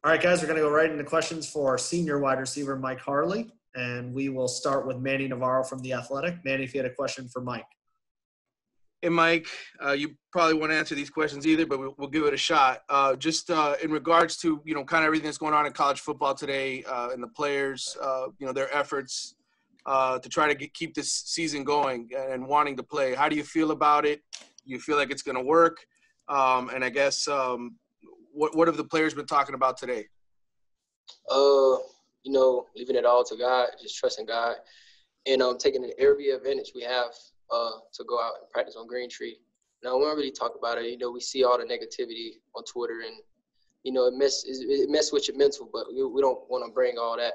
All right, guys, we're going to go right into questions for our senior wide receiver, Mike Harley. And we will start with Manny Navarro from The Athletic. Manny, if you had a question for Mike. Hey, Mike, you probably won't answer these questions either, but we'll give it a shot. Just in regards to, kind of everything that's going on in college football today and the players, their efforts to try to keep this season going and wanting to play. How do you feel about it? Do you feel like it's going to work? And I guess what have the players been talking about today? Leaving it all to God, just trusting God, and taking every advantage we have to go out and practice on Green Tree. Now, we don't really talk about it. We see all the negativity on Twitter, and it messes with your mental. But we don't want to bring all that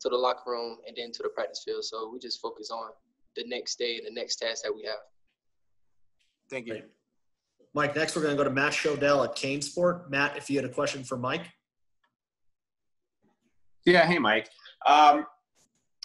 to the locker room and then to the practice field. So we just focus on the next day and the next task that we have. Thank you. Great. Mike, next we're going to go to Matt Shodell at Kane Sport. Matt, if you had a question for Mike. Yeah, hey, Mike.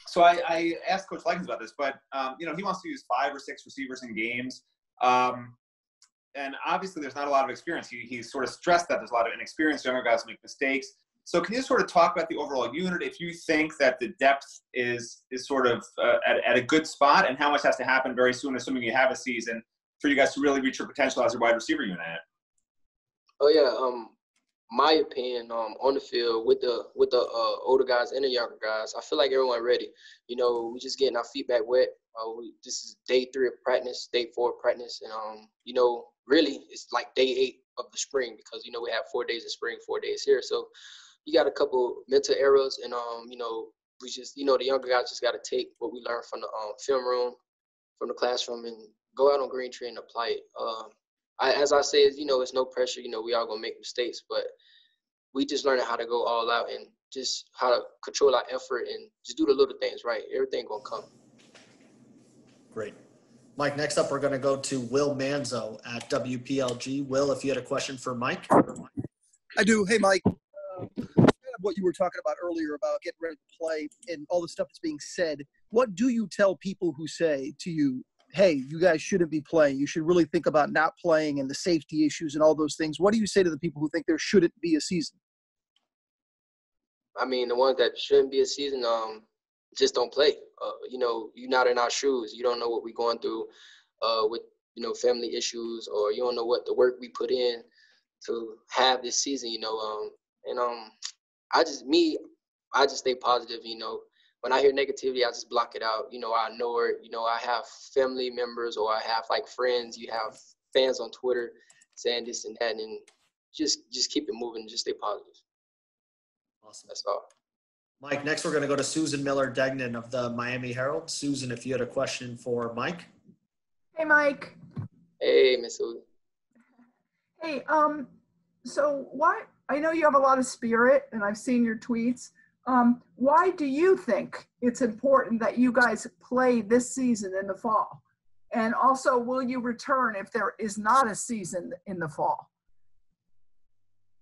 So I asked Coach Likens about this, but, he wants to use 5 or 6 receivers in games. And obviously there's not a lot of experience. He's sort of stressed that there's a lot of inexperienced younger guys who make mistakes. So can you sort of talk about the overall unit, if you think that the depth is sort of at a good spot, and how much has to happen very soon, assuming you have a season, for you guys to really reach your potential as a wide receiver unit? Oh, yeah. My opinion, on the field with the older guys and the younger guys, I feel like everyone ready. We just getting our feet back wet. This is day 3 of practice, day 4 of practice, and really it's like day 8 of the spring, because we have 4 days in spring, 4 days here. So you got a couple mental errors, and we just the younger guys just got to take what we learned from the film room, from the classroom, and go out on Green Tree and apply it. As I say, it's no pressure. We all gonna make mistakes, but we just learning how to go all out and just how to control our effort and just do the little things right. Everything gonna come. Great. Mike, next up we're going to go to Will Manzo at WPLG. Will, if you had a question for Mike. I do. Hey, Mike. Kind of what you were talking about earlier about getting ready to play and all the stuff that's being said. What do you tell people who say to you, hey, you guys shouldn't be playing. You should really think about not playing and the safety issues and all those things. What do you say to the people who think there shouldn't be a season? I mean, the ones that shouldn't be a season, just don't play. You're not in our shoes. You don't know what we're going through with, family issues, or you don't know what the work we put in to have this season, I just stay positive, When I hear negativity, I just block it out. I know it. I have family members, or I have like friends. You have fans on Twitter saying this and that, and just keep it moving. Just stay positive. Awesome. That's all. Mike, next we're going to go to Susan Miller-Degnan of the Miami Herald. Susan, if you had a question for Mike. Hey, Mike. Hey, Miss Susan. Hey, so why, I know you have a lot of spirit, and I've seen your tweets. Why do you think it's important that you guys play this season in the fall? And also, will you return if there is not a season in the fall?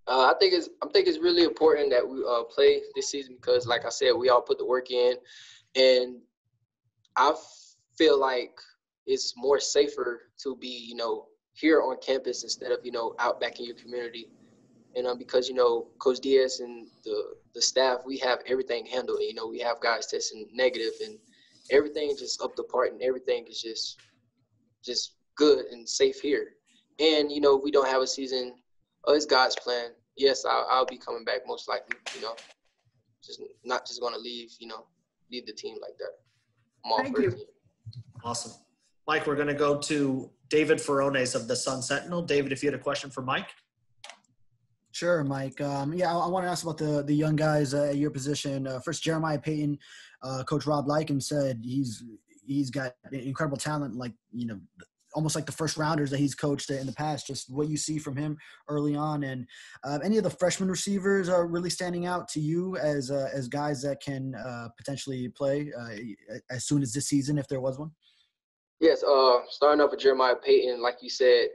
I think it's really important that we play this season, because, like I said, we all put the work in, and I feel like it's more safer to be, here on campus instead of, out back in your community. And because, Coach Diaz and the staff, we have everything handled. We have guys testing negative, and everything is just up to par, and everything is just good and safe here. And, if we don't have a season, it's God's plan. Yes, I'll be coming back most likely, just not just going to leave the team like that. I'm all Thank for you. the team. Awesome. Mike, we're going to go to David Ferones of the Sun Sentinel. David, if you had a question for Mike. Sure, Mike. I want to ask about the young guys at your position. First, Jeremiah Payton, Coach Rob Likens said he's got incredible talent, like, almost like the first rounders that he's coached in the past. Just what you see from him early on, and any of the freshman receivers are really standing out to you as guys that can potentially play as soon as this season, if there was one. Yes, starting off with Jeremiah Payton, like you said,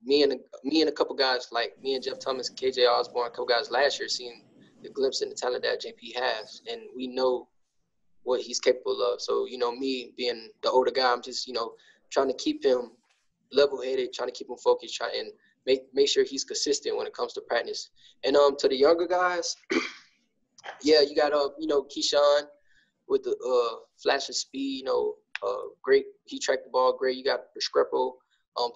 me and a couple guys, like me and Jeff Thomas, KJ Osborne, a couple guys last year, seen the glimpse in the talent that JP has, and we know what he's capable of. So, me being the older guy, I'm just, trying to keep him level-headed, trying to keep him focused, and make sure he's consistent when it comes to practice. And to the younger guys, yeah, you got Keyshawn with the flash of speed, great. He tracked the ball great. You got Restrepo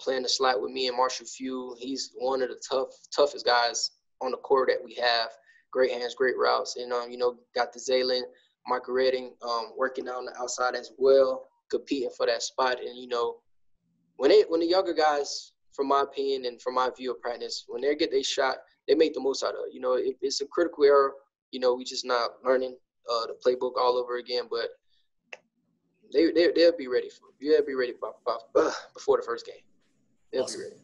playing the slot with me and Marshall Few. He's one of the toughest guys on the court that we have. Great hands, great routes. And, got the Zaylen, Michael Redding working on the outside as well, competing for that spot. And, when the younger guys, from my opinion and from my view of practice, when they get their shot, they make the most out of it. If it's a critical error, we just not learning the playbook all over again. But they'll be ready before the first game. They'll Awesome. be ready.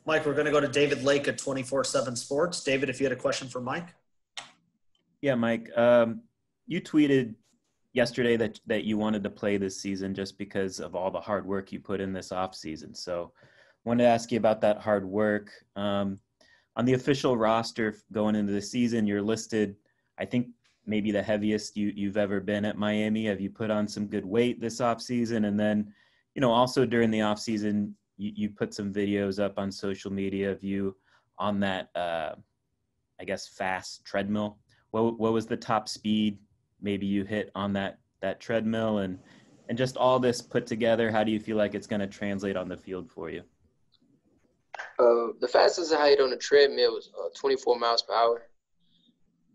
Mike, we're going to go to David Lake at 24/7 Sports. David, if you had a question for Mike. Yeah, Mike, you tweeted yesterday that you wanted to play this season just because of all the hard work you put in this offseason. So I wanted to ask you about that hard work. On the official roster going into the season, you're listed, I think, maybe the heaviest you've ever been at Miami. Have you put on some good weight this offseason? And then, also during the offseason, you put some videos up on social media of you on that, fast treadmill. What was the top speed maybe you hit on that treadmill? And just all this put together, how do you feel like it's going to translate on the field for you? The fastest I hit on the treadmill was 24 miles per hour.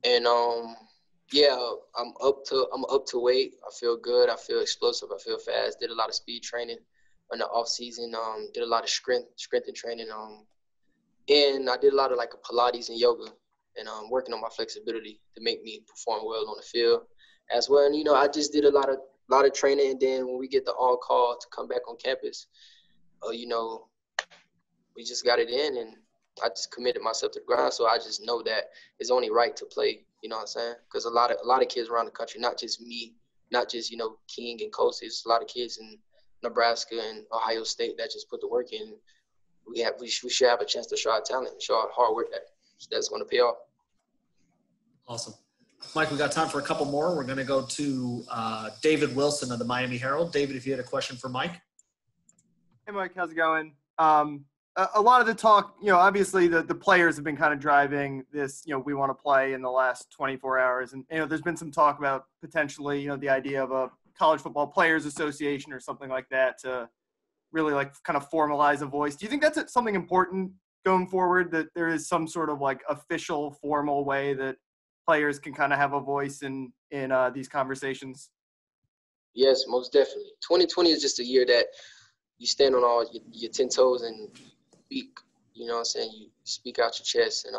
And, I'm up to weight. I feel good. I feel explosive. I feel fast. Did a lot of speed training in the off season. Did a lot of strength and training. And I did a lot of Pilates and yoga, and working on my flexibility to make me perform well on the field as well. And I just did a lot of training. And then when we get the all call to come back on campus, we just got it in, and I just committed myself to the ground. So I just know that it's only right to play. You know what I'm saying? Because a lot of kids around the country, not just me, not just King and Coast, there's a lot of kids in Nebraska and Ohio State that just put the work in. We should have a chance to show our talent, show our hard work that's going to pay off. Awesome. Mike, we got time for a couple more. We're going to go to David Wilson of the Miami Herald. David, if you had a question for Mike. Hey, Mike, how's it going? A lot of the talk, obviously the players have been kind of driving this, we want to play in the last 24 hours. And, there's been some talk about potentially, the idea of a college football players association or something like that to really kind of formalize a voice. Do you think that's something important going forward, that there is some sort of official formal way that players can kind of have a voice in these conversations? Yes, most definitely. 2020 is just a year that you stand on all your 10 toes and speak, you know what I'm saying? You speak out your chest. And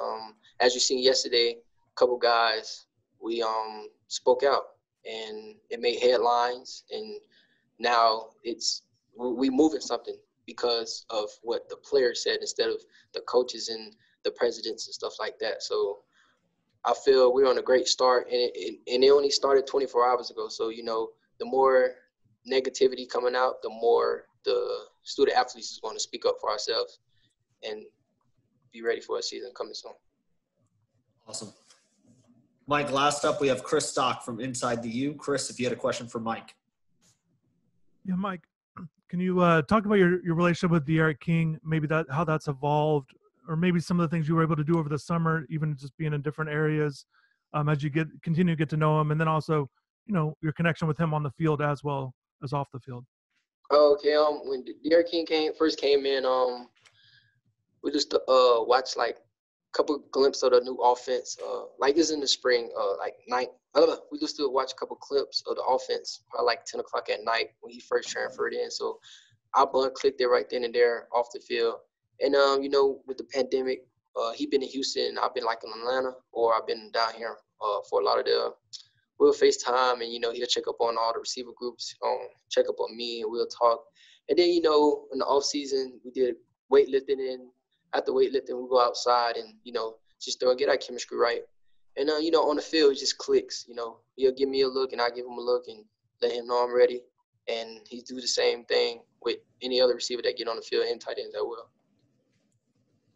as you seen yesterday, a couple guys, we spoke out and it made headlines. And now we moving something because of what the players said instead of the coaches and the presidents and stuff like that. So I feel we're on a great start, and it only started 24 hours ago. So, the more negativity coming out, the more the student athletes is going to speak up for ourselves and be ready for a season coming soon. Awesome. Mike, last up, we have Chris Stock from Inside the U. Chris, if you had a question for Mike. Yeah, Mike, can you talk about your relationship with De'Aaron King, maybe how that's evolved, or maybe some of the things you were able to do over the summer, even just being in different areas as you continue to get to know him, and then also, your connection with him on the field as well as off the field. Okay, when De'Aaron King first came in, we just watched a couple glimpses of the new offense. It's in the spring, we just watch a couple clips of the offense, probably 10 o'clock at night when he first transferred in. So I clicked it right then and there off the field. And with the pandemic, he been in Houston, I've been in Atlanta, or I've been down here for a lot of we'll FaceTime, and he'll check up on all the receiver groups, check up on me, and we'll talk. And then in the off season we did weightlifting, and after weightlifting we go outside and just get our chemistry right. And on the field it just clicks. He'll give me a look and I give him a look and let him know I'm ready. And he do the same thing with any other receiver that get on the field and tight ends that will.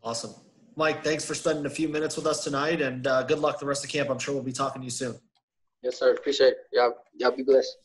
Awesome. Mike, thanks for spending a few minutes with us tonight, and good luck the rest of camp. I'm sure we'll be talking to you soon. Yes, sir. Appreciate it. Y'all be blessed.